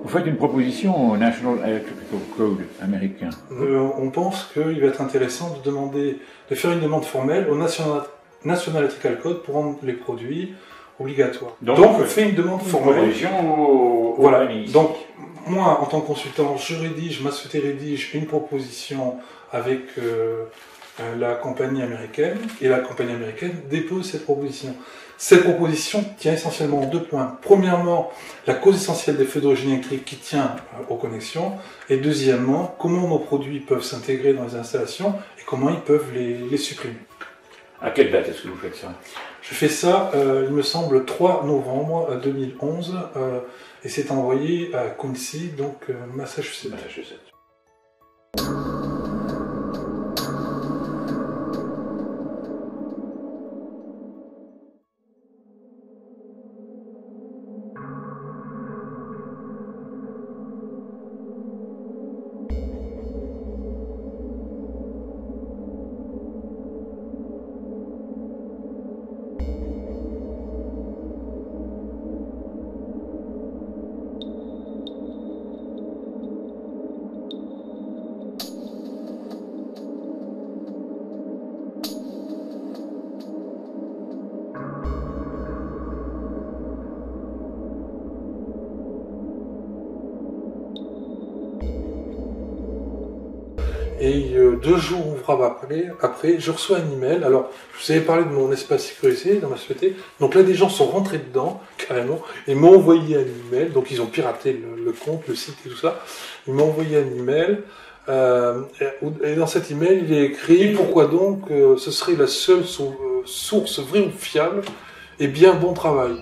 Vous faites une proposition au National Electrical Code américain. On pense qu'il va être intéressant de faire une demande formelle au National Electrical Code pour rendre les produits obligatoires. Donc on fait une demande formelle. Proposition Voilà. Donc moi, en tant que consultant, ma société rédige une proposition avec la compagnie américaine, et la compagnie américaine dépose cette proposition. Cette proposition tient essentiellement en 2 points. Premièrement, la cause essentielle des feux d'origine électrique qui tient aux connexions, et deuxièmement, comment nos produits peuvent s'intégrer dans les installations et comment ils peuvent les supprimer. À quelle date est-ce que vous faites ça? Je fais ça, il me semble, 3 novembre 2011, et c'est envoyé à Quincy, donc Massachusetts. Et 2 jours ouvrables après, je reçois un email. Alors, je vous avais parlé de mon espace sécurisé dans ma société. Donc là, des gens sont rentrés dedans, carrément, et m'ont envoyé un email. Donc, ils ont piraté le compte, le site et tout ça. Ils m'ont envoyé un email. Et dans cet email, il est écrit pourquoi donc ce serait la seule source vraie ou fiable et bien bon travail.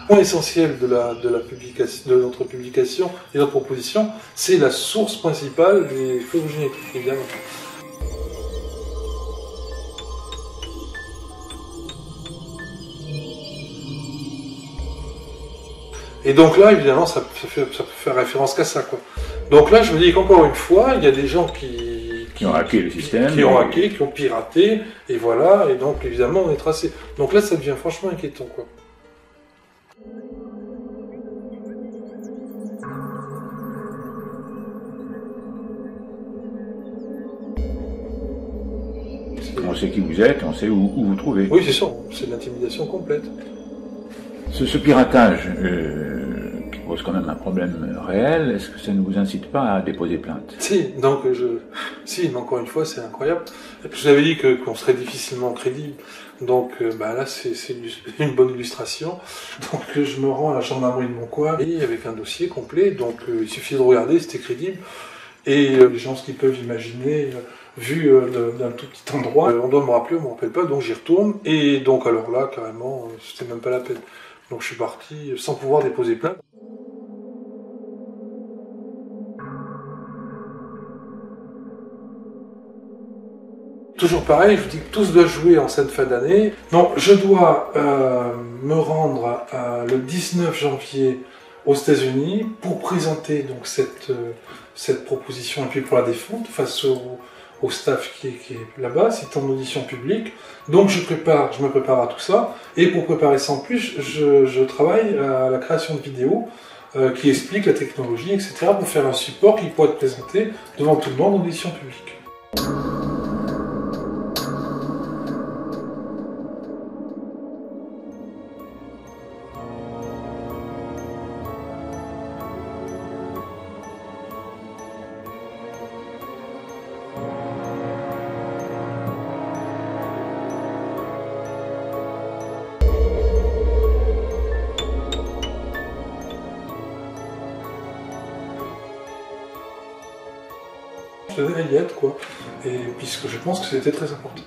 Le point essentiel de notre publication et de notre proposition, c'est la source principale des feux d'origine électrique, évidemment. Et donc là, évidemment, ça peut faire référence qu'à ça, quoi. Donc là, je me dis qu'encore une fois, il y a des gens qui ont hacké le système, qui ont piraté, et voilà, et donc évidemment, on est tracé. Donc là, ça devient franchement inquiétant, quoi. On sait qui vous êtes, on sait où vous trouvez. Oui, c'est ça, c'est de l'intimidation complète. Ce piratage qui pose quand même un problème réel, est-ce que ça ne vous incite pas à déposer plainte? Si, donc si, mais encore une fois, c'est incroyable. Et puis, je vous avais dit qu'on serait difficilement crédible. Donc là, c'est une bonne illustration. Donc je me rends à la gendarmerie de mon coin et avec un dossier complet. Donc il suffit de regarder, c'était crédible. Et les gens, ce qu'ils peuvent imaginer, vu d'un tout petit endroit, on doit me rappeler, on ne me rappelle pas, donc j'y retourne. Et donc alors là, carrément, c'était même pas la peine. Donc je suis parti sans pouvoir déposer plainte. Toujours pareil, je vous dis que tout se doit jouer en cette fin d'année. Donc je dois me rendre le 19 janvier aux États-Unis pour présenter donc cette proposition et puis pour la défendre face au staff qui est là-bas, c'est en audition publique. Donc je me prépare à tout ça, et pour préparer ça en plus, je travaille à la création de vidéos qui expliquent la technologie, etc., pour faire un support qui pourra être présenté devant tout le monde en audition publique. Je devais y être, quoi, et puisque je pense que c'était très important.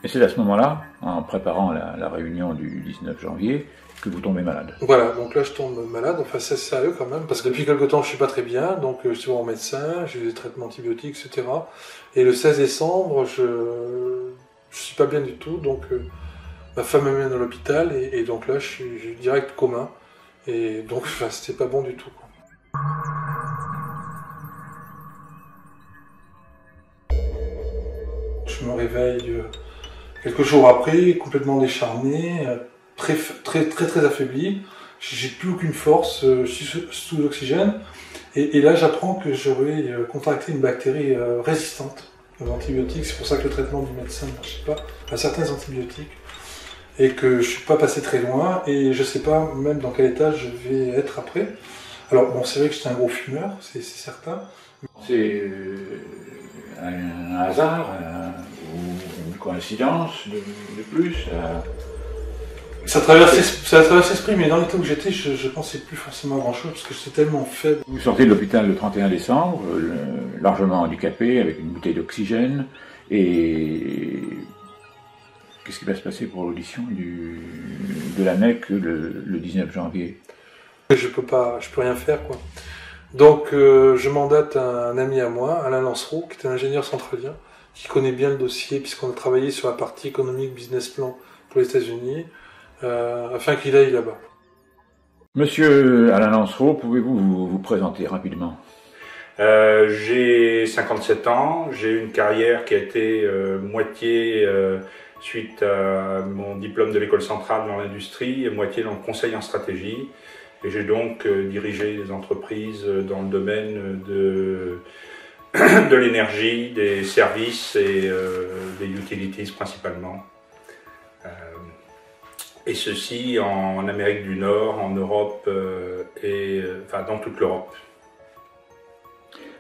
Et c'est à ce moment-là, en préparant la réunion du 19 janvier, que vous tombez malade. Voilà, donc là je tombe malade, enfin c'est sérieux quand même, parce que depuis quelque temps je suis pas très bien, donc je suis voir mon médecin, j'ai eu des traitements antibiotiques, etc. Et le 16 décembre, je suis pas bien du tout, donc ma femme m'amène à l'hôpital, et donc là je suis direct coma, et donc enfin, c'était pas bon du tout, quoi. Je me réveille Quelques jours après, complètement décharné, très affaibli. J'ai plus aucune force, je suis sous l'oxygène. Et là, j'apprends que j'aurais contracté une bactérie résistante aux antibiotiques. C'est pour ça que le traitement du médecin ne marchait pas à certains antibiotiques. Et que je suis pas passé très loin. Et je sais pas même dans quel état je vais être après. Alors, bon, c'est vrai que j'étais un gros fumeur, c'est certain. C'est un hasard ou une coïncidence de plus Ça traverse l'esprit, mais dans l'état où j'étais, je pensais plus forcément à grand chose parce que j'étais tellement faible. Vous sortez de l'hôpital le 31 décembre, largement handicapé, avec une bouteille d'oxygène. Et qu'est-ce qui va se passer pour l'audition de l'ANEC le 19 janvier? Je peux rien faire, quoi. Donc, je mandate un ami à moi, Alain Lancereau, qui est un ingénieur centralien, qui connaît bien le dossier, puisqu'on a travaillé sur la partie économique business plan pour les États-Unis, afin qu'il aille là-bas. Monsieur Alain Lancereau, pouvez-vous vous présenter rapidement? J'ai 57 ans, j'ai une carrière qui a été moitié suite à mon diplôme de l'école centrale dans l'industrie et moitié dans le conseil en stratégie. Et j'ai donc dirigé des entreprises dans le domaine de l'énergie, des services et des utilities principalement. Et ceci en Amérique du Nord, en Europe enfin dans toute l'Europe.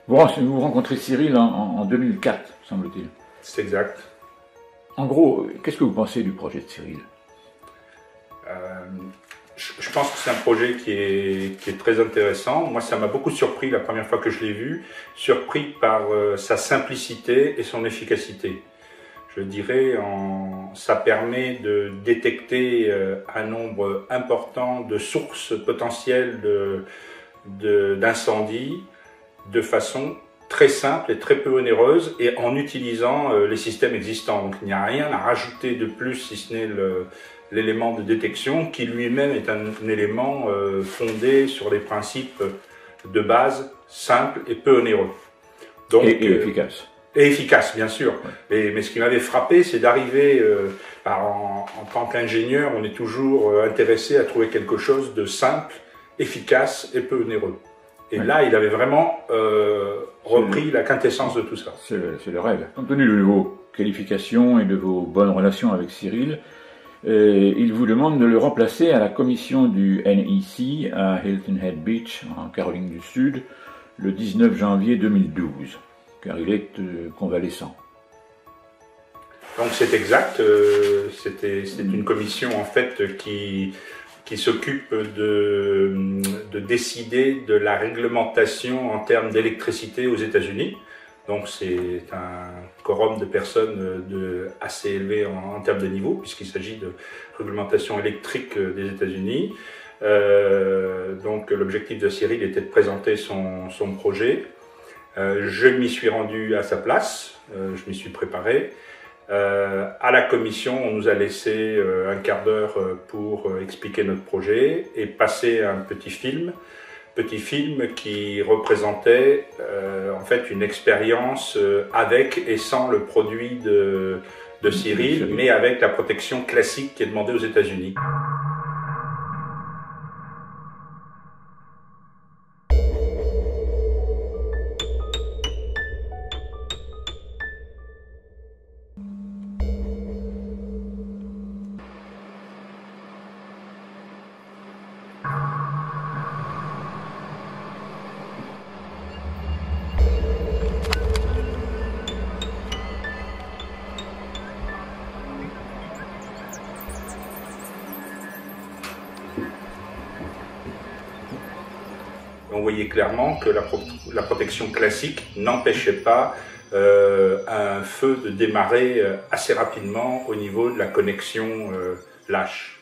Vous rencontrez Cyril en 2004, semble-t-il. C'est exact. En gros, qu'est-ce que vous pensez du projet de Cyril? Je pense que c'est un projet qui est très intéressant. Moi, ça m'a beaucoup surpris la première fois que je l'ai vu, surpris par sa simplicité et son efficacité. Je dirais, ça permet de détecter un nombre important de sources potentielles d'incendies de façon très simple et très peu onéreuse et en utilisant les systèmes existants. Donc il n'y a rien à rajouter de plus si ce n'est l'élément de détection qui lui-même est un élément fondé sur les principes de base simples et peu onéreux. Donc, et efficace. Et efficace, bien sûr. Ouais. Mais ce qui m'avait frappé, c'est d'arriver, en tant qu'ingénieur, on est toujours intéressé à trouver quelque chose de simple, efficace et peu onéreux. Et là, il avait vraiment repris la quintessence de tout ça. C'est le rêve. Compte tenu de vos qualifications et de vos bonnes relations avec Cyril, il vous demande de le remplacer à la commission du NEC à Hilton Head Beach, en Caroline du Sud, le 19 janvier 2012, car il est convalescent. Donc c'est exact, c'est une commission en fait qui s'occupe de décider de la réglementation en termes d'électricité aux États-Unis. Donc c'est un quorum de personnes assez élevé en termes de niveau, puisqu'il s'agit de réglementation électrique des États-Unis. Donc l'objectif de Cyril était de présenter son projet. Je m'y suis rendu à sa place, je m'y suis préparé. À la commission, on nous a laissé un quart d'heure pour expliquer notre projet et passer un petit film qui représentait en fait une expérience avec et sans le produit de Cyril, mais avec la protection classique qui est demandée aux États-Unis. On voyait clairement que la protection classique n'empêchait pas un feu de démarrer assez rapidement au niveau de la connexion lâche.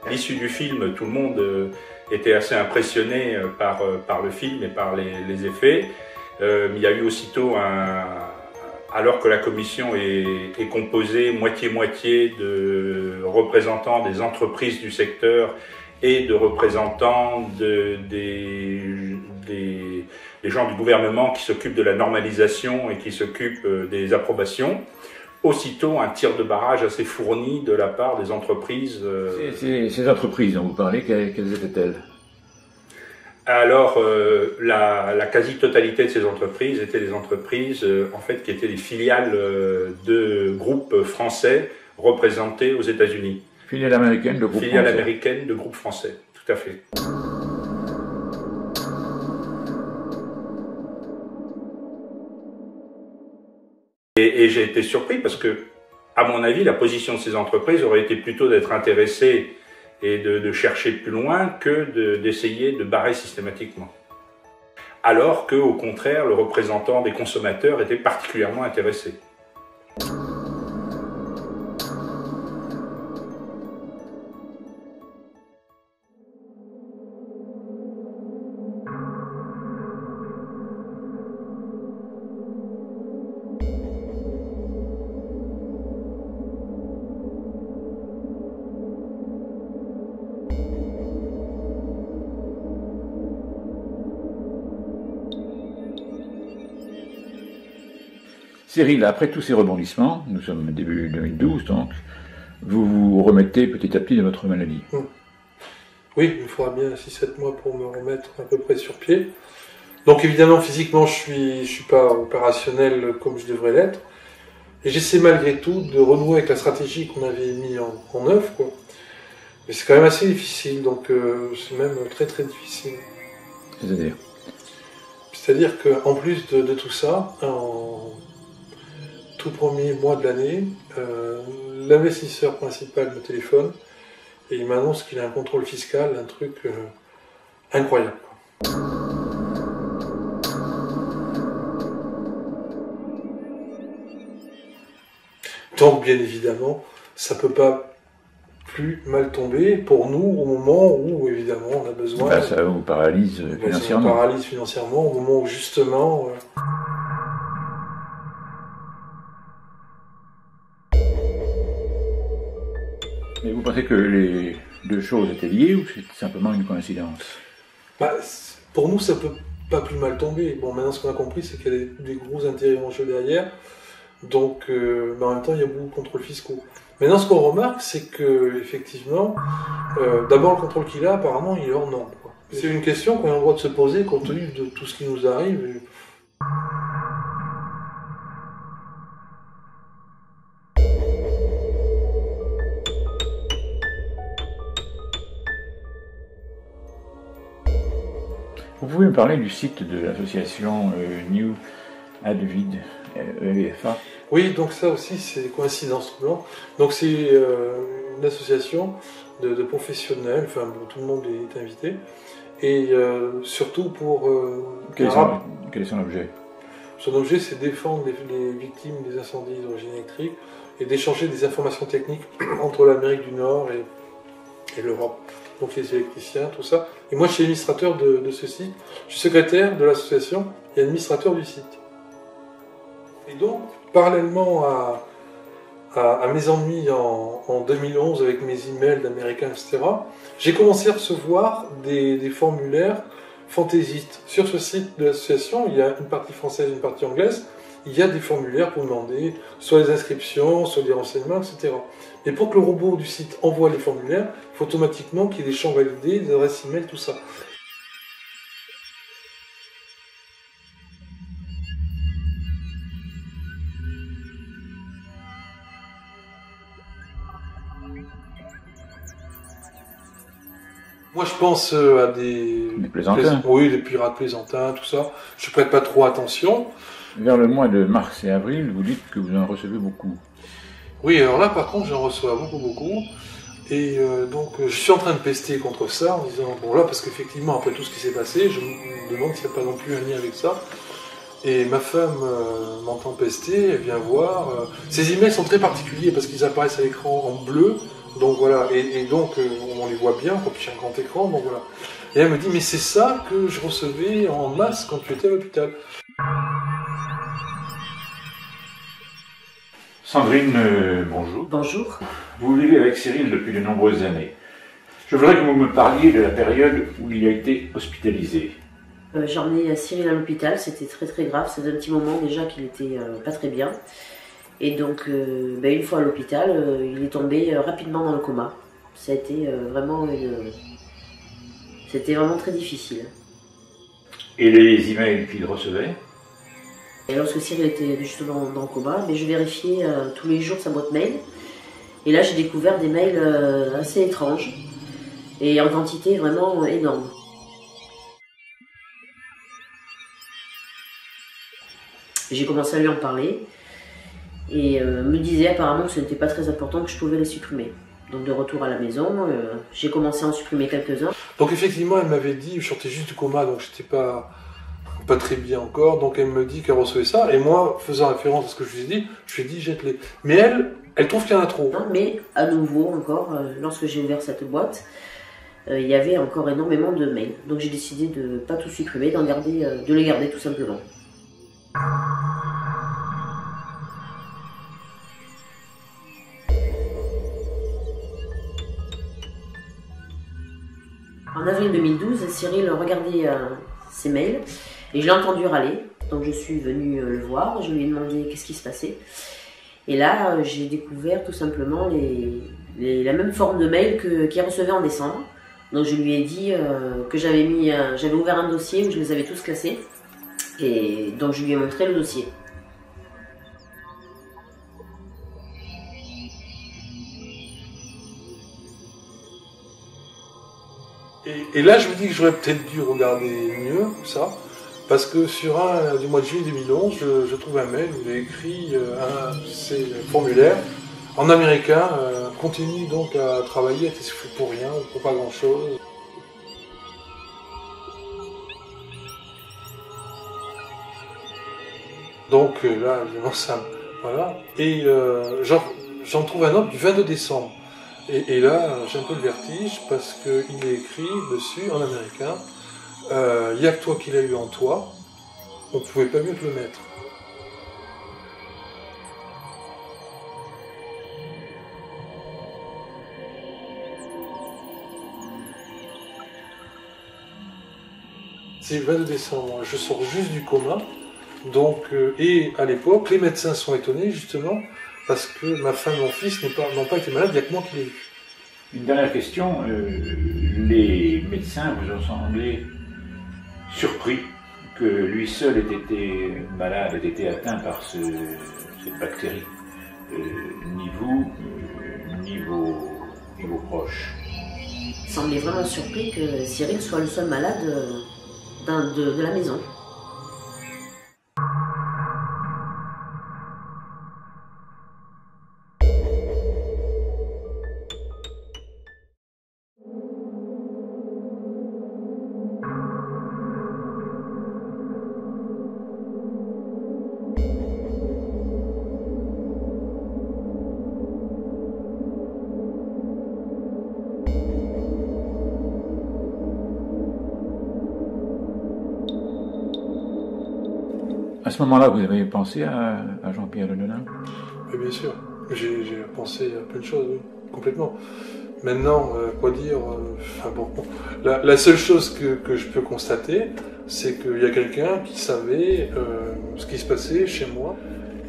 À l'issue du film, tout le monde était assez impressionné par le film et par les effets. Il y a eu aussitôt alors que la commission est composée moitié-moitié de représentants des entreprises du secteur et de représentants des gens du gouvernement qui s'occupent de la normalisation et qui s'occupent des approbations, aussitôt un tir de barrage assez fourni de la part des entreprises. Ces entreprises dont vous parlez, quelles étaient-elles? Alors, la quasi-totalité de ces entreprises étaient des entreprises en fait, qui étaient des filiales de groupes français représentés aux États-Unis. Filiale américaine de groupe Filiale français. américaine de groupes français, tout à fait. Et j'ai été surpris parce que, à mon avis, la position de ces entreprises aurait été plutôt d'être intéressées et de chercher plus loin que d'essayer de barrer systématiquement. Alors que, au contraire, le représentant des consommateurs était particulièrement intéressé. Cyril, après tous ces rebondissements, nous sommes début 2012 donc, vous vous remettez petit à petit de votre maladie. Oui, il me faudra bien 6-7 mois pour me remettre à peu près sur pied. Donc évidemment, physiquement, je suis pas opérationnel comme je devrais l'être. Et j'essaie malgré tout de renouer avec la stratégie qu'on avait mis en œuvre, quoi. Mais c'est quand même assez difficile, donc c'est même très très difficile. C'est-à-dire? C'est-à-dire qu'en plus de tout ça, en tout premier mois de l'année, l'investisseur principal me téléphone et il m'annonce qu'il a un contrôle fiscal, un truc incroyable. Donc bien évidemment, ça peut pas plus mal tomber pour nous au moment où évidemment on a besoin. Bah, ça vous paralyse financièrement. Ça nous paralyse financièrement au moment où justement. Mais vous pensez que les deux choses étaient liées ou c'est simplement une coïncidence? Bah, pour nous, ça peut pas plus mal tomber. Bon, maintenant, ce qu'on a compris, c'est qu'il y a des gros intérêts en jeu derrière. Donc, mais en même temps, il y a beaucoup de contrôles fiscaux. Maintenant, ce qu'on remarque, c'est que effectivement, d'abord, le contrôle qu'il a, apparemment, il est hors norme. C'est une question qu'on a le droit de se poser compte tenu de tout ce qui nous arrive. Vous pouvez me parler du site de l'association New Advid EFA? Oui, donc ça aussi, c'est coïncidence troublante. Donc c'est une association de professionnels, enfin bon, tout le monde est invité, et surtout pour... Quel est son objet? Son objet, c'est défendre les victimes des incendies d'origine électrique et d'échanger des informations techniques entre l'Amérique du Nord et l'Europe. Donc les électriciens, tout ça. Et moi, je suis administrateur de ce site. Je suis secrétaire de l'association et administrateur du site. Et donc, parallèlement à mes ennuis en 2011 avec mes emails d'Américains, etc., j'ai commencé à recevoir des formulaires fantaisistes. Sur ce site de l'association, il y a une partie française et une partie anglaise. Il y a des formulaires pour demander soit les inscriptions, soit des renseignements, etc. Et pour que le robot du site envoie les formulaires, il faut automatiquement qu'il y ait des champs validés, des adresses email, tout ça. Moi, je pense à des plaisantins. Oui, des pirates plaisantins, tout ça. Je prête pas trop attention. Vers le mois de mars et avril, vous dites que vous en recevez beaucoup. Oui, alors là, par contre, j'en reçois beaucoup. Et donc, je suis en train de pester contre ça, en disant, bon là, parce qu'effectivement, après tout ce qui s'est passé, je me demande s'il n'y a pas non plus un lien avec ça. Et ma femme m'entend pester, elle vient voir. Ces emails sont très particuliers parce qu'ils apparaissent à l'écran en bleu, Donc voilà, et donc on les voit bien quand il y a un grand écran, donc voilà. Et elle me dit, mais c'est ça que je recevais en masse quand tu étais à l'hôpital. Sandrine, bonjour. Bonjour. Vous vivez avec Cyril depuis de nombreuses années. Je voudrais que vous me parliez de la période où il a été hospitalisé. J'ai emmené Cyril à l'hôpital, c'était très très grave, ça faisait un petit moment déjà qu'il était pas très bien. Et donc une fois à l'hôpital, il est tombé rapidement dans le coma. Ça a été C'était vraiment très difficile. Et les emails qu'il recevait? Et lorsque Cyril était justement dans le coma, je vérifiais tous les jours sa boîte mail. Et là j'ai découvert des mails assez étranges et en quantité vraiment énorme. J'ai commencé à lui en parler et me disait apparemment que ce n'était pas très important, que je pouvais les supprimer. Donc de retour à la maison, j'ai commencé à en supprimer quelques-uns. Donc effectivement, elle m'avait dit, je sortais juste du coma, donc j'étais pas très bien encore, donc elle me dit qu'elle recevait ça, et moi, faisant référence à ce que je lui ai dit, je lui ai dit jette-les. Mais elle trouve qu'il y en a trop. Non, mais à nouveau encore, lorsque j'ai ouvert cette boîte, il y avait encore énormément de mails. Donc j'ai décidé de ne pas tout supprimer, de les garder tout simplement. En avril 2012, Cyril regardait ses mails et je l'ai entendu râler. Donc je suis venue le voir, je lui ai demandé qu'est-ce qui se passait. Et là, j'ai découvert tout simplement la même forme de mail qu'il recevait en décembre. Donc je lui ai dit que j'avais ouvert un dossier où je les avais tous classés. Et donc je lui ai montré le dossier. Et là, je me dis que j'aurais peut-être dû regarder mieux ça, parce que sur un du mois de juillet 2011, je trouve un mail où il est écrit c'est un formulaire en américain, continue donc à travailler, t'es fait pour rien, pour pas grand-chose. Donc là, évidemment, ça, voilà. Et j'en trouve un autre du 22 décembre. Et là, j'ai un peu le vertige parce qu'il est écrit dessus, en américain, il n'y a que toi qui l'as eu en toi, on ne pouvait pas mieux te le mettre. C'est le 22 décembre, je sors juste du coma, donc, et à l'époque, les médecins sont étonnés justement, parce que ma femme et mon fils n'ont pas été malades, il n'y a que moi qui l'ai eu. Une dernière question. Les médecins vous ont semblé surpris que lui seul ait été malade, ait été atteint par cette bactérie, ni vous, ni vos proches. Il semblait vraiment surpris que Cyril soit le seul malade de la maison. À ce moment-là, vous avez pensé à Jean-Pierre Le Denain? Mais bien sûr, j'ai pensé à plein de choses, oui, complètement. Maintenant, quoi dire, la seule chose que je peux constater, c'est qu'il y a quelqu'un qui savait ce qui se passait chez moi.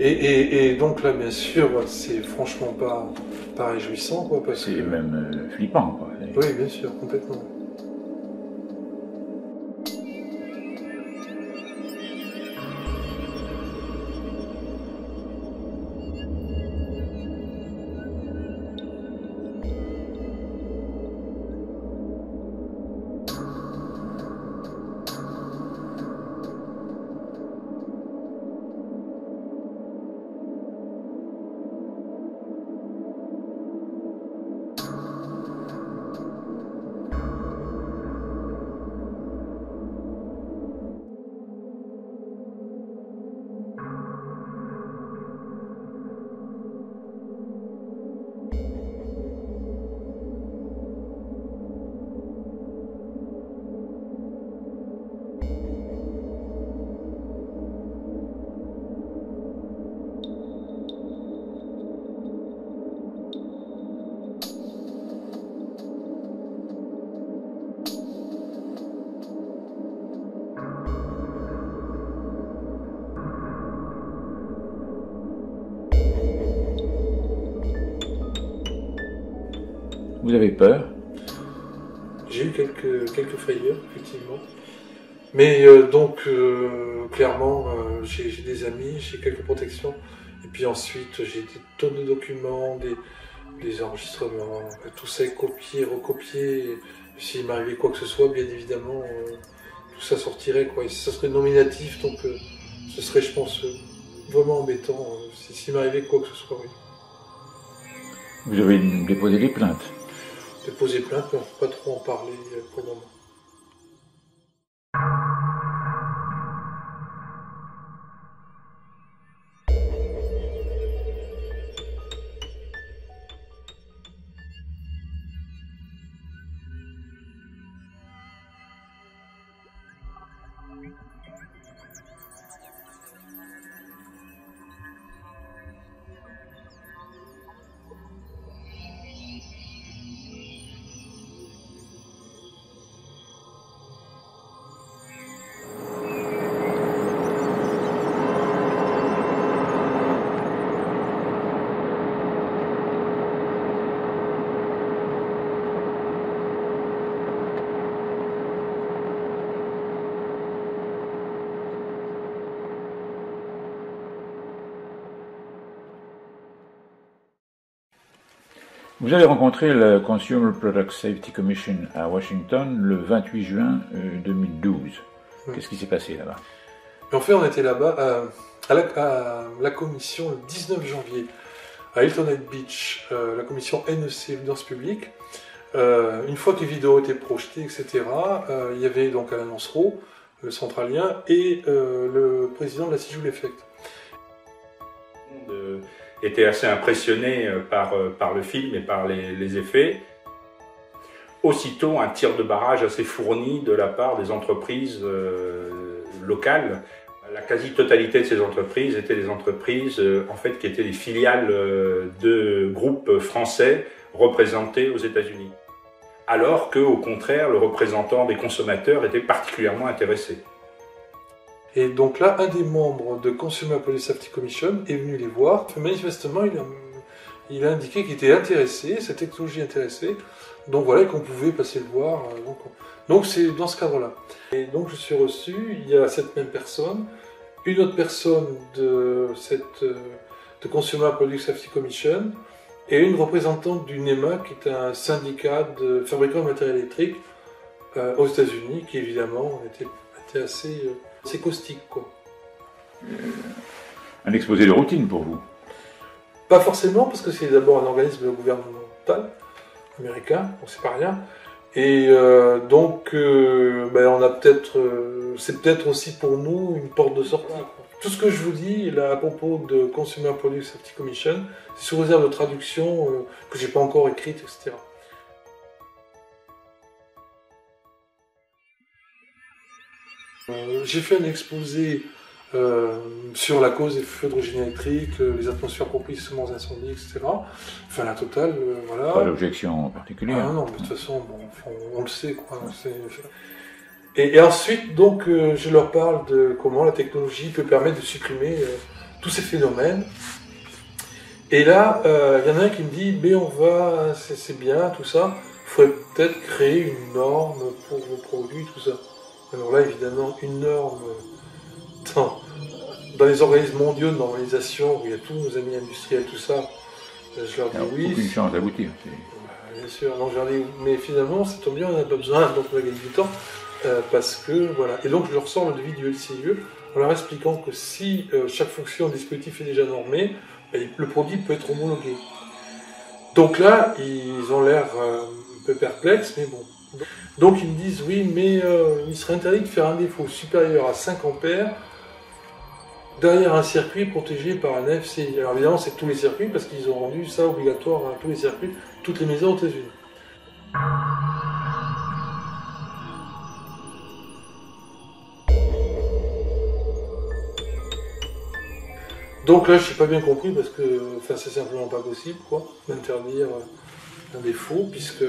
Et donc là, bien sûr, c'est franchement pas réjouissant, quoi. C'est même flippant, quoi. Oui, bien sûr, complètement. Vous avez peur? J'ai eu quelques frayeurs, effectivement. Mais clairement, j'ai des amis, j'ai quelques protections. Et puis ensuite, j'ai des tonnes de documents, des enregistrements, tout ça est copié, recopié. S'il m'arrivait quoi que ce soit, bien évidemment, tout ça sortirait, quoi. Et ça serait nominatif, donc ce serait, je pense, vraiment embêtant s'il m'arrivait quoi que ce soit, oui. Vous avez déposé des plaintes? Déposer plainte, mais on ne peut pas trop en parler pour le moment. Vous avez rencontré le Consumer Product Safety Commission à Washington le 28 juin 2012. Qu'est-ce qui s'est passé là-bas? En fait, on était là-bas à la commission le 19 janvier à Hilton Head Beach, la commission NEC, évidence publique. Une fois que les vidéos étaient projetées, etc., il y avait donc Alain Lancereau, le centralien, et le président de la Sigil Effect. Était assez impressionné par le film et par les effets. Aussitôt, un tir de barrage assez fourni de la part des entreprises locales. La quasi-totalité de ces entreprises étaient des entreprises en fait, qui étaient des filiales de groupes français représentés aux États-Unis. Alors qu'au contraire, le représentant des consommateurs était particulièrement intéressé. Et donc là, un des membres de Consumer Product Safety Commission est venu les voir. Manifestement, il a indiqué qu'il était intéressé, cette technologie intéressée. Donc voilà, qu'on pouvait passer le voir. Donc c'est dans ce cadre-là. Et donc je suis reçu, il y a cette même personne, une autre personne de Consumer Product Safety Commission et une représentante du NEMA, qui est un syndicat de fabricants de matériel électrique aux États-Unis, qui évidemment était assez caustique, quoi. Un exposé de routine pour vous? Pas forcément, parce que c'est d'abord un organisme gouvernemental américain, donc c'est pas rien. Et on a c'est peut-être aussi pour nous une porte de sortie. Tout ce que je vous dis là à propos de Consumer Product Safety Commission, c'est sous réserve de traduction que j'ai pas encore écrite, etc. J'ai fait un exposé sur la cause des feux d'origine électrique, les atmosphères propices aux incendies, etc. Enfin, la totale, voilà. Pas d'objection particulière. Ah non, mais de toute façon, on le sait, quoi. Et ensuite, donc, je leur parle de comment la technologie peut permettre de supprimer tous ces phénomènes. Et là, il y en a un qui me dit, mais c'est bien, tout ça, il faudrait peut-être créer une norme pour vos produits, tout ça. Alors là, évidemment, une norme dans les organismes mondiaux de normalisation, où il y a tous nos amis industriels, tout ça, je leur dis oui. Aucune chance d'aboutir. Bien sûr, donc je leur dis, mais finalement, ça tombe bien, on n'a pas besoin, donc on va gagner du temps, parce que, voilà. Et donc, je leur sors le devis du LCIE, en leur expliquant que si chaque fonction du dispositif est déjà normée, le produit peut être homologué. Donc là, ils ont l'air un peu perplexes, mais bon. Donc ils me disent, oui, mais il serait interdit de faire un défaut supérieur à 5 ampères derrière un circuit protégé par un FCI. Alors évidemment, c'est tous les circuits, parce qu'ils ont rendu ça obligatoire à tous les circuits, toutes les maisons aux États-Unis. Donc là, je n'ai pas bien compris, parce que c'est simplement pas possible, quoi, d'interdire un défaut, puisque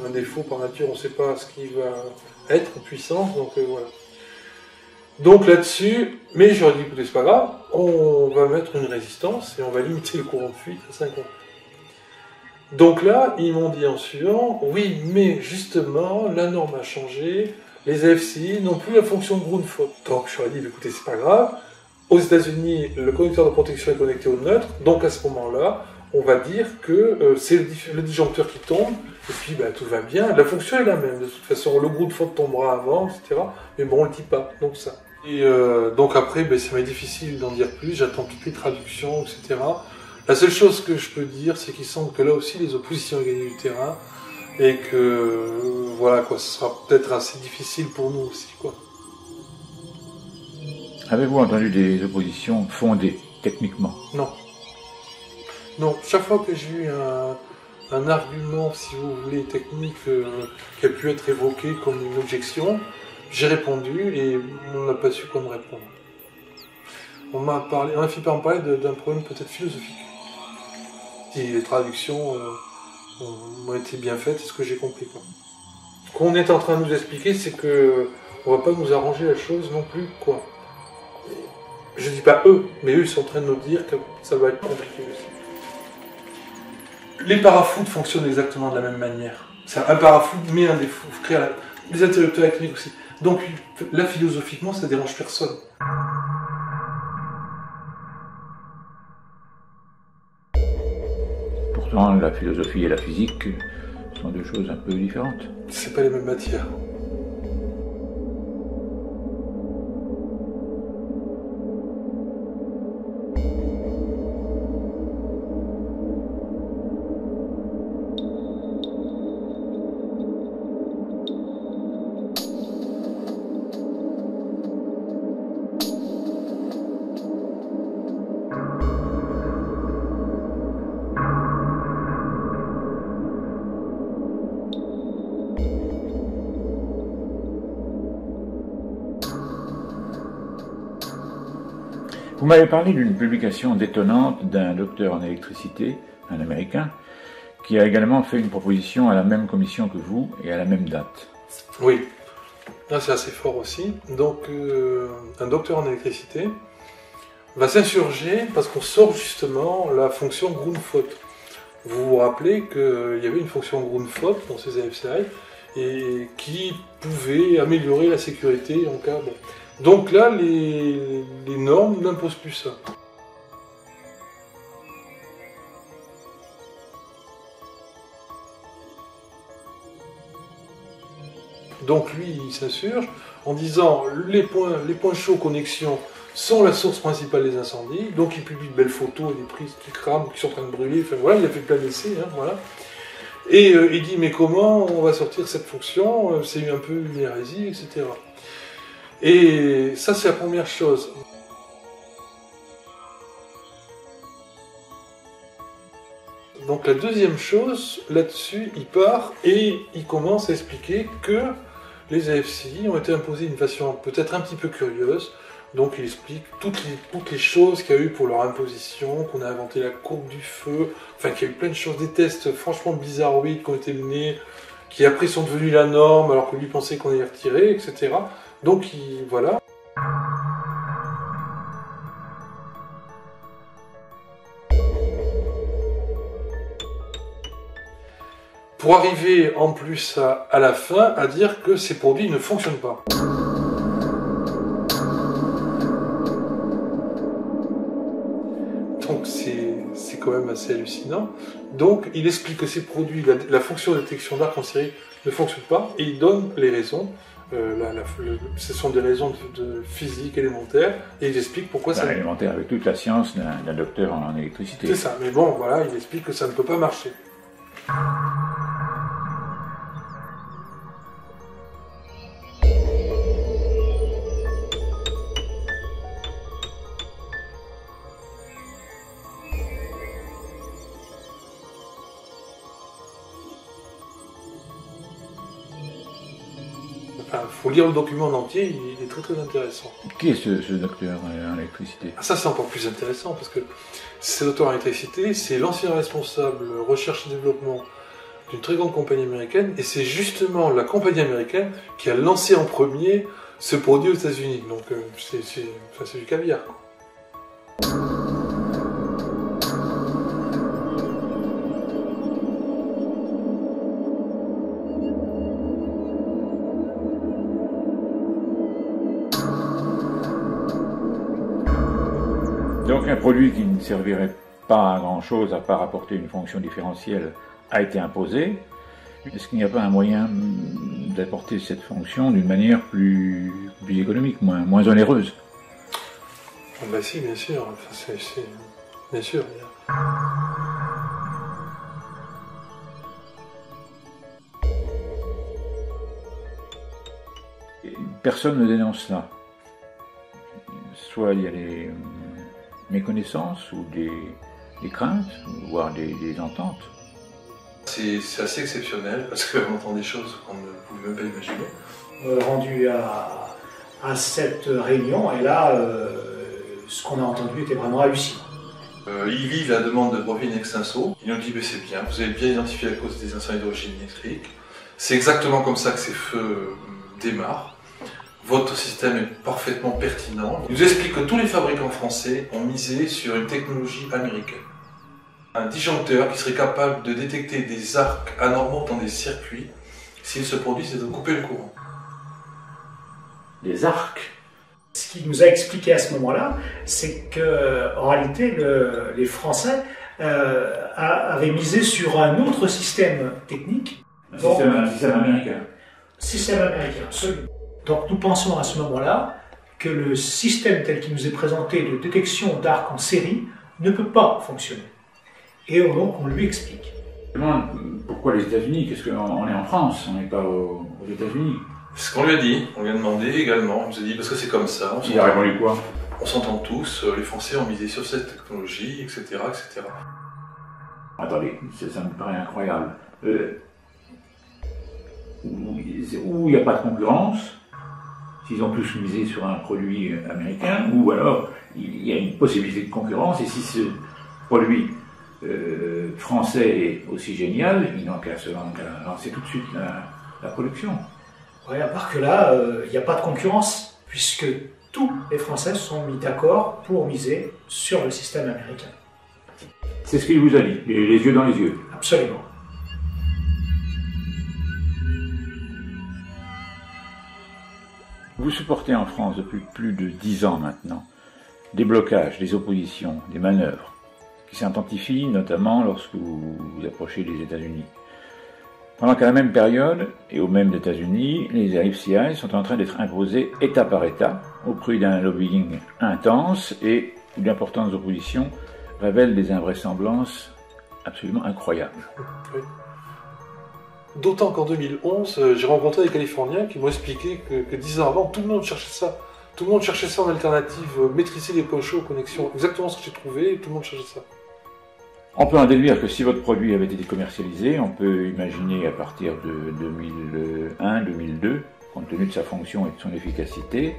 un défaut par nature, on ne sait pas ce qui va être en puissance, donc voilà. Donc là-dessus, mais j'aurais dit, écoutez, c'est pas grave, on va mettre une résistance et on va limiter le courant de fuite à 5 ampères. Donc là, ils m'ont dit en suivant, oui, mais justement, la norme a changé, les AFCI n'ont plus la fonction de Grundfos. Donc je leur ai dit, écoutez, c'est pas grave, aux États-Unis, le connecteur de protection est connecté au neutre, donc à ce moment-là, on va dire que c'est le disjoncteur qui tombe, et puis tout va bien, la fonction est la même, de toute façon, le Grundfos tombera avant, etc. Mais bon, on le dit pas, donc ça. Et donc après, ça m'est difficile d'en dire plus, j'attends toutes les traductions, etc. La seule chose que je peux dire, c'est qu'il semble que là aussi les oppositions ont gagné du terrain et que voilà quoi, ce sera peut-être assez difficile pour nous aussi quoi. Avez-vous entendu des oppositions fondées techniquement? Non. Non, chaque fois que j'ai eu un argument, si vous voulez, technique qui a pu être évoqué comme une objection, j'ai répondu et on n'a pas su quoi me répondre. On a fini par me parler d'un problème peut-être philosophique. Si les traductions ont été bien faites, c'est ce que j'ai compris. Quoi. Ce qu'on est en train de nous expliquer, c'est que on va pas nous arranger la chose non plus, quoi. Je dis pas eux, mais eux ils sont en train de nous dire que ça va être compliqué aussi. Les parafoudres fonctionnent exactement de la même manière. Un parafoudre met un défaut, les interrupteurs électriques aussi. Donc là, philosophiquement, ça dérange personne. Pourtant, la philosophie et la physique sont deux choses un peu différentes. C'est pas les mêmes matières. Vous m'avez parlé d'une publication détonnante d'un docteur en électricité, un Américain, qui a également fait une proposition à la même commission que vous et à la même date. Oui, là c'est assez fort aussi. Donc un docteur en électricité va s'insurger parce qu'on sort justement la fonction Grundfos. Vous vous rappelez qu'il y avait une fonction Grundfos dans ces AFCI et qui pouvait améliorer la sécurité en cas... Bon. Donc là, les normes n'imposent plus ça. Donc lui, il s'insurge en disant les points chauds connexion sont la source principale des incendies. Donc il publie de belles photos et des prises qui crament, qui sont en train de brûler. Enfin voilà, il a fait plein d'essais, hein, voilà. Et il dit mais comment on va sortir cette fonction? C'est un peu une hérésie, etc. Et ça, c'est la première chose. Donc la deuxième chose, là-dessus, il part et il commence à expliquer que les AFCI ont été imposés d'une façon peut-être un petit peu curieuse. Donc il explique toutes les choses qu'il y a eu pour leur imposition, qu'on a inventé la courbe du feu, enfin qu'il y a eu plein de choses, des tests franchement bizarroïdes qui ont été menés, qui après sont devenus la norme alors que lui pensait qu'on allait retirer, etc. Donc voilà. Pour arriver en plus à la fin à dire que ces produits ne fonctionnent pas. Donc c'est quand même assez hallucinant. Donc il explique que ces produits, la fonction de détection d'arc en série ne fonctionne pas et il donne les raisons. Ce sont des raisons de physique élémentaire et il explique pourquoi ça... Élémentaire avec toute la science d'un docteur en électricité. C'est ça, mais bon, voilà, il explique que ça ne peut pas marcher. Il faut lire le document en entier, il est très très intéressant. Qui est ce docteur en électricité? Ça c'est encore plus intéressant parce que ce docteur en électricité, c'est l'ancien responsable recherche et développement d'une très grande compagnie américaine et c'est justement la compagnie américaine qui a lancé en premier ce produit aux États-Unis. Donc c'est du caviar, quoi. qu'un produit qui ne servirait pas à grand-chose à part apporter une fonction différentielle a été imposé, est-ce qu'il n'y a pas un moyen d'apporter cette fonction d'une manière plus économique, moins onéreuse? Ah bah si, bien sûr. Enfin, bien sûr. Personne ne dénonce cela. Soit il y a des méconnaissances ou des craintes, voire des ententes. C'est assez exceptionnel parce qu'on entend des choses qu'on ne pouvait même pas imaginer. Rendu à cette réunion, et là, ce qu'on a entendu était vraiment hallucinant. Ivy, la demande de profil in extenso, il nous dit c'est bien, vous avez bien identifié la cause des incendies d'origine électrique. C'est exactement comme ça que ces feux démarrent. Votre système est parfaitement pertinent. Il nous explique que tous les fabricants français ont misé sur une technologie américaine. Un disjoncteur qui serait capable de détecter des arcs anormaux dans des circuits s'ils se produisent et de couper le courant. Des arcs? Ce qu'il nous a expliqué à ce moment-là, c'est qu'en réalité, les Français avaient misé sur un autre système technique. Un système américain. Système américain, absolument. Donc nous pensons à ce moment-là que le système tel qu'il nous est présenté de détection d'arcs en série ne peut pas fonctionner. Et donc on lui explique. Pourquoi les États-Unis? Qu'est-ce qu'on est en France, on n'est pas aux États-Unis? C'est ce qu'on lui a dit, on lui a demandé également, on nous a dit parce que c'est comme ça. Il a répondu quoi? On s'entend tous, les Français ont misé sur cette technologie, etc. etc. Attendez, ça me paraît incroyable. Où il n'y a pas de concurrence, s'ils ont tous misé sur un produit américain, ou alors il y a une possibilité de concurrence, et si ce produit français est aussi génial, ils n'ont qu'à lancer tout de suite la production. Oui, à part que là, il n'y a pas de concurrence, puisque tous les Français sont mis d'accord pour miser sur le système américain. C'est ce qu'il vous a dit, les yeux dans les yeux. Absolument. Vous supportez en France depuis plus de 10 ans maintenant des blocages, des oppositions, des manœuvres qui s'intensifient notamment lorsque vous vous approchez des États-Unis. Pendant qu'à la même période, et aux mêmes États-Unis, les AFCI sont en train d'être imposés État par État, au prix d'un lobbying intense et où d'importantes oppositions révèlent des invraisemblances absolument incroyables. Oui. D'autant qu'en 2011, j'ai rencontré des Californiens qui m'ont expliqué que 10 ans avant, tout le monde cherchait ça. Tout le monde cherchait ça en alternative, maîtriser les points chauds, connexions. Exactement ce que j'ai trouvé, et tout le monde cherchait ça. On peut en déduire que si votre produit avait été commercialisé, on peut imaginer à partir de 2001-2002, compte tenu de sa fonction et de son efficacité,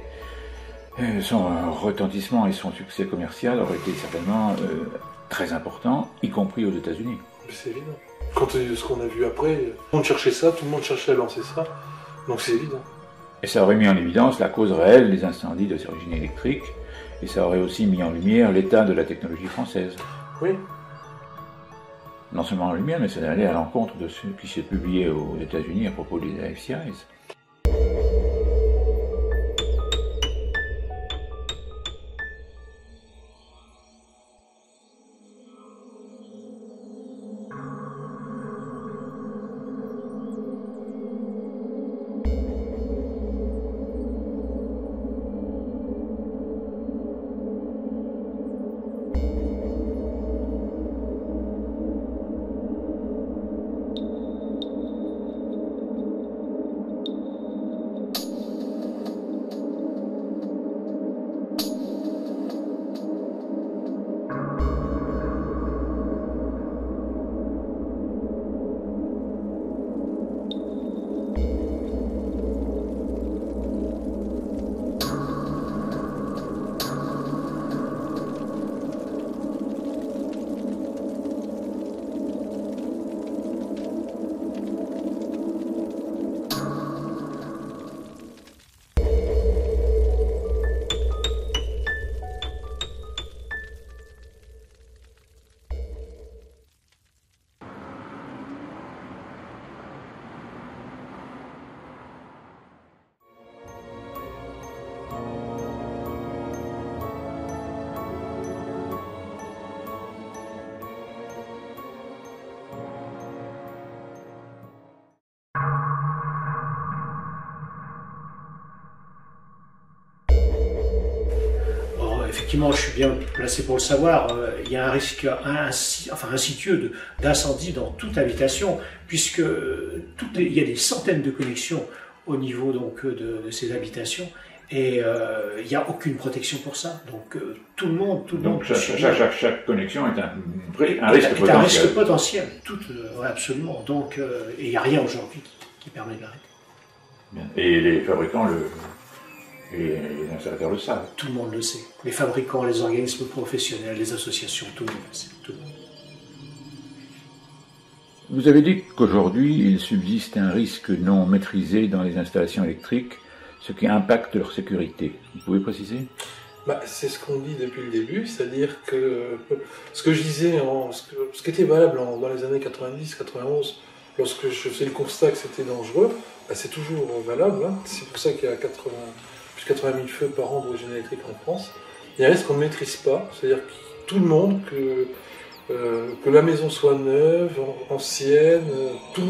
son retentissement et son succès commercial auraient été certainement très importants, y compris aux États-Unis. C'est évident. Compte tenu de ce qu'on a vu après, tout le monde cherchait ça, tout le monde cherchait à lancer ça, donc c'est évident. Et ça aurait mis en évidence la cause réelle des incendies d'origine électrique, et ça aurait aussi mis en lumière l'état de la technologie française. Oui. Non seulement en lumière, mais ça allait à l'encontre de ce qui s'est publié aux États-Unis à propos des AFCIs. effectivement, je suis bien placé pour le savoir, il y a un risque insidieux d'incendie dans toute habitation, puisque il y a des centaines de connexions au niveau donc, de ces habitations, et il n'y a aucune protection pour ça. Donc tout le monde chaque connexion est un risque potentiel. Un risque potentiel, ouais, absolument. Donc il n'y a rien aujourd'hui qui permet de l'arrêter. Et les fabricants et les installateurs le savent. Tout le monde le sait. Les fabricants, les organismes professionnels, les associations, tout le monde le sait. Tout le monde. Vous avez dit qu'aujourd'hui, il subsiste un risque non maîtrisé dans les installations électriques, ce qui impacte leur sécurité. Vous pouvez préciser ? C'est ce qu'on dit depuis le début, c'est-à-dire que ce que je disais, ce qui était valable dans les années 90-91, lorsque je faisais le constat que c'était dangereux, c'est toujours valable. Hein. C'est pour ça qu'il y a plus de 80 000 feux par an d'origine électrique en France. Il y a un risque qu'on ne maîtrise pas, c'est-à-dire que tout le monde, que la maison soit neuve, ancienne, tout le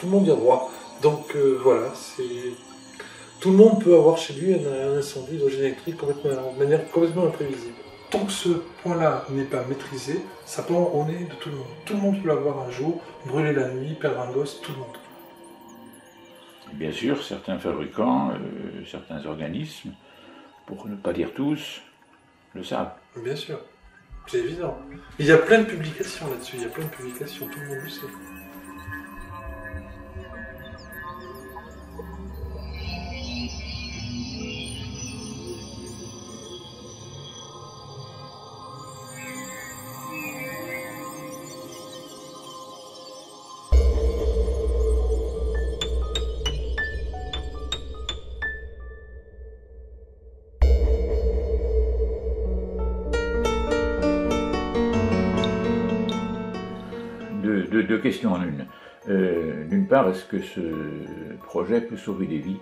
monde y a droit. Donc voilà, tout le monde peut avoir chez lui un incendie d'origine électrique de manière complètement imprévisible. Tant que ce point-là n'est pas maîtrisé, ça peut en est de tout le monde. Tout le monde peut l'avoir un jour, brûler la nuit, perdre un gosse, tout le monde. Bien sûr, certains fabricants, certains organismes, pour ne pas dire tous, le savent. Bien sûr, c'est évident. Il y a plein de publications là-dessus, tout le monde le sait. Deux questions en une. D'une part, est-ce que ce projet peut sauver des vies?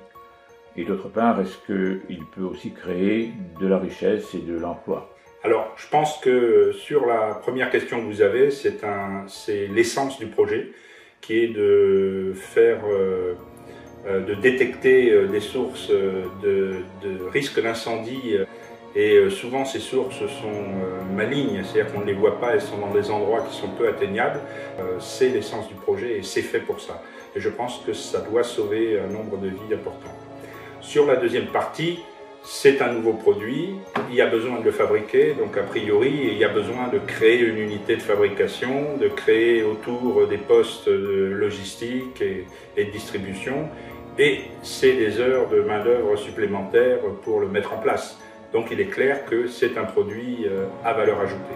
Et d'autre part, est-ce qu'il peut aussi créer de la richesse et de l'emploi? Alors, je pense que sur la première question que vous avez, c'est l'essence du projet, qui est de de détecter des sources de risque d'incendie. Et souvent, ces sources sont malignes, c'est-à-dire qu'on ne les voit pas, elles sont dans des endroits qui sont peu atteignables. C'est l'essence du projet et c'est fait pour ça. Et je pense que ça doit sauver un nombre de vies important. Sur la deuxième partie, c'est un nouveau produit, il y a besoin de le fabriquer, donc a priori, il y a besoin de créer une unité de fabrication, de créer autour des postes de logistique et de distribution, et c'est des heures de main-d'œuvre supplémentaires pour le mettre en place. Donc il est clair que c'est un produit à valeur ajoutée.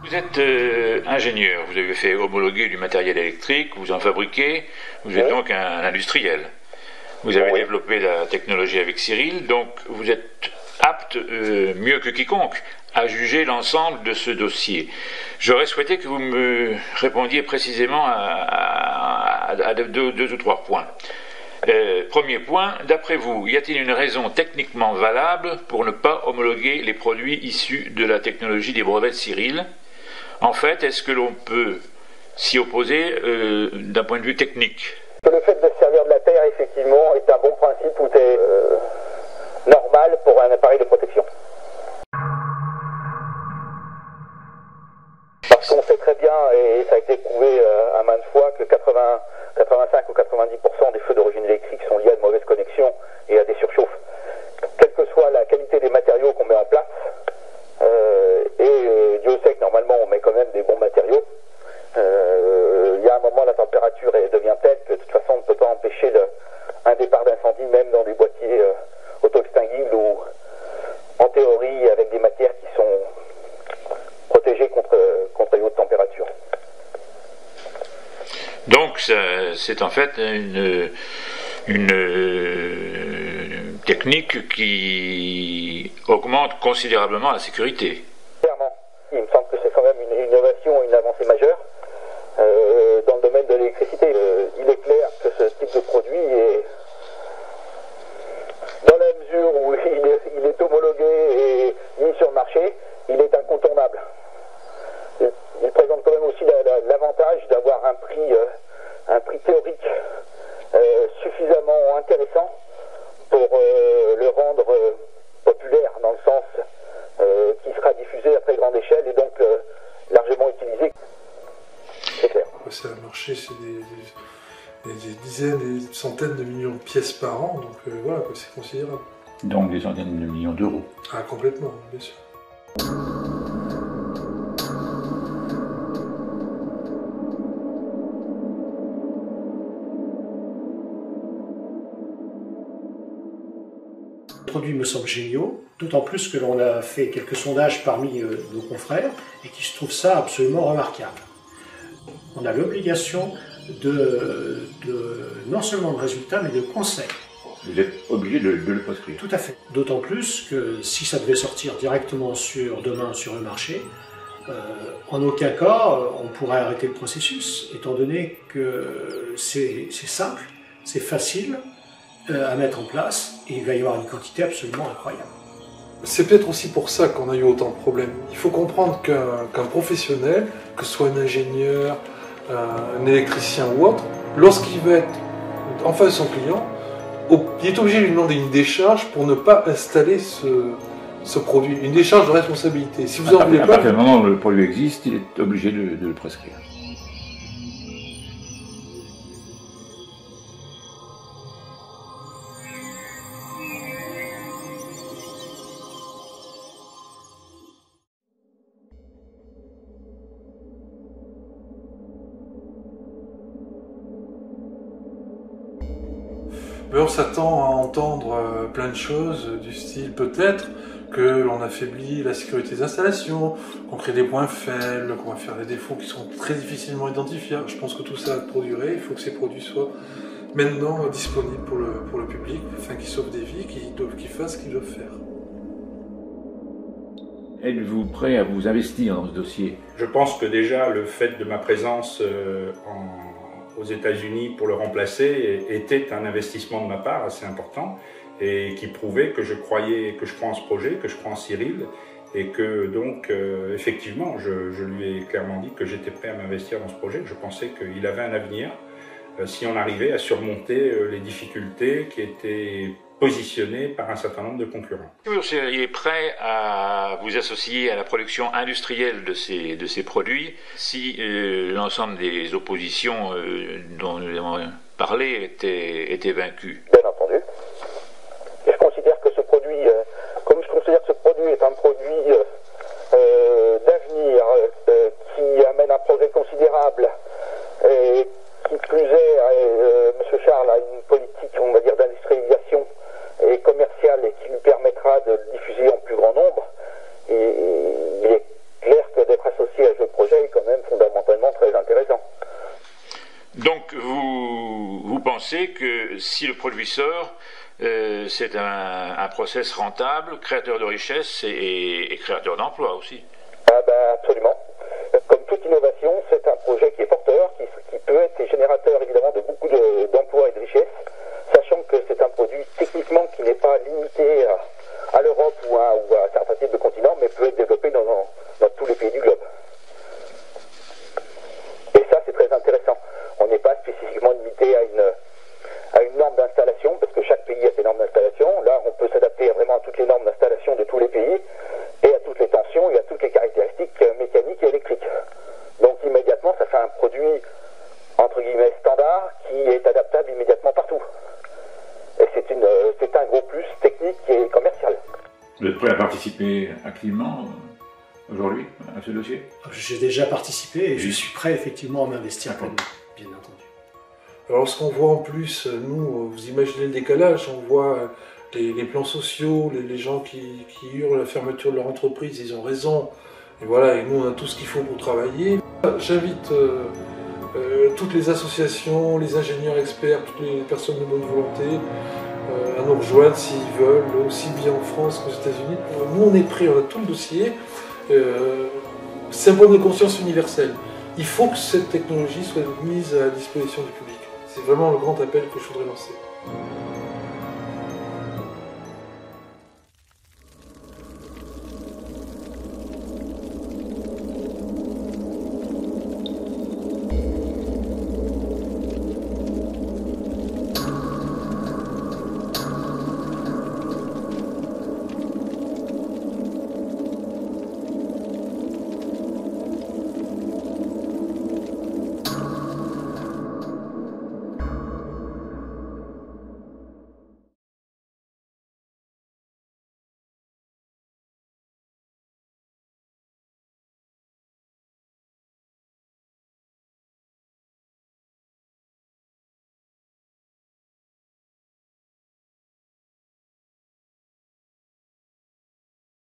Vous êtes ingénieur, vous avez fait homologuer du matériel électrique, vous en fabriquez, vous êtes donc un industriel. Vous avez développé la technologie avec Cyril, donc vous êtes apte, mieux que quiconque, à juger l'ensemble de ce dossier. J'aurais souhaité que vous me répondiez précisément à deux ou trois points. Premier point, d'après vous, y a-t-il une raison techniquement valable pour ne pas homologuer les produits issus de la technologie des brevets de Cyril? En fait, est-ce que l'on peut s'y opposer d'un point de vue technique? Le fait de se servir de la terre, effectivement, est un bon principe tout est normal pour un appareil de protection. Parce qu'on sait très bien, et ça a été prouvé à maintes fois, que 85 ou 90% des feux d'origine électrique sont liés à de mauvaises connexions et à des surchauffes. Quelle que soit la qualité des matériaux qu'on met en place, Dieu sait que normalement on met quand même des bons matériaux, il y a un moment la température devient telle que de toute façon on ne peut pas empêcher un départ d'incendie même dans des boîtiers auto-extinguibles ou en théorie avec des matières qui sont protégées contre les hautes températures. Donc c'est en fait une technique qui augmente considérablement la sécurité. Clairement. Il me semble que c'est quand même une innovation, une avancée majeure dans le domaine de l'électricité. Il est clair que ce type de produit est, dans la mesure où il est homologué et mis sur le marché, il est incontournable. Il présente quand même aussi l'avantage d'avoir un prix théorique suffisamment intéressant dizaines et des centaines de millions de pièces par an, donc voilà, c'est considérable. Donc des centaines de millions d'euros. Ah, complètement, bien sûr. Les produits me semblent géniaux, d'autant plus que l'on a fait quelques sondages parmi nos confrères et qui trouvent ça absolument remarquable. On a l'obligation de non seulement de résultats, mais de conseils. Vous êtes obligé de le prescrire. Tout à fait. D'autant plus que si ça devait sortir directement demain sur le marché, en aucun cas on pourrait arrêter le processus, étant donné que c'est simple, c'est facile à mettre en place et il va y avoir une quantité absolument incroyable. C'est peut-être aussi pour ça qu'on a eu autant de problèmes. Il faut comprendre qu'un professionnel, que ce soit un ingénieur, un électricien ou autre, lorsqu'il va être en face de son client, il est obligé de lui demander une décharge pour ne pas installer ce produit, une décharge de responsabilité. Si vous en voulez pas, à partir du moment où le produit existe, il est obligé de le prescrire. mais on s'attend à entendre plein de choses du style peut-être que l'on affaiblit la sécurité des installations, qu'on crée des points faibles, qu'on va faire des défauts qui sont très difficilement identifiables. Je pense que tout ça a trop duré, il faut que ces produits soient maintenant disponibles pour le public, afin qu'ils sauvent des vies, qu'ils fassent ce qu'ils doivent faire. Êtes-vous prêt à vous investir dans ce dossier? Je pense que déjà le fait de ma présence aux États-Unis pour le remplacer était un investissement de ma part assez important et qui prouvait que je crois en ce projet, que je crois en Cyril et que donc effectivement je lui ai clairement dit que j'étais prêt à m'investir dans ce projet, que je pensais qu'il avait un avenir si on arrivait à surmonter les difficultés qui étaient positionnées par un certain nombre de concurrents. Vous seriez prêt à vous associer à la production industrielle de ces produits si l'ensemble des oppositions dont nous avons parlé étaient vaincues? Bien entendu. Et je considère que ce produit, comme je considère que ce produit est un produit d'avenir qui amène un progrès considérable et qui plus est, M. Charles a une politique, on va dire, d'industrialisation et commerciale et qui lui permettra de le diffuser en plus grand nombre. Et il est clair que d'être associé à ce projet est quand même fondamentalement très intéressant. Donc vous pensez que si le produit sort, c'est un process rentable, créateur de richesse et créateur d'emplois aussi? Ah ben absolument. Comme toute innovation, c'est un projet qui est porteur, qui peut être générateur évidemment de beaucoup d'emplois et de richesses, sachant que c'est un produit techniquement qui n'est pas limité à l'Europe ou à certains types de continents, mais peut être développé dans tous les pays du globe. Et ça, c'est très intéressant. On n'est pas spécifiquement limité à une norme d'installation, parce que chaque pays a ses normes d'installation. Là, on peut s'adapter vraiment à toutes les normes d'installation de tous les pays, et à toutes les tensions et à toutes les caractéristiques mécaniques et électriques. Donc immédiatement, ça fait un produit, entre guillemets, standard, qui est adaptable immédiatement partout. Et c'est un gros plus technique et commercial. Vous êtes prêt à participer activement aujourd'hui à ce dossier? J'ai déjà participé et je suis prêt effectivement à m'investir pleinement, bien entendu. Alors ce qu'on voit en plus, nous, vous imaginez le décalage, on voit les plans sociaux, les gens qui hurlent la fermeture de leur entreprise, ils ont raison. Et voilà, et nous on a tout ce qu'il faut pour travailler. J'invite toutes les associations, les ingénieurs experts, toutes les personnes de bonne volonté à nous rejoindre s'ils veulent, aussi bien en France qu'aux États-Unis. Nous on est prêts, on a tout le dossier. C'est un problème de conscience universelle. Il faut que cette technologie soit mise à la disposition du public. C'est vraiment le grand appel que je voudrais lancer.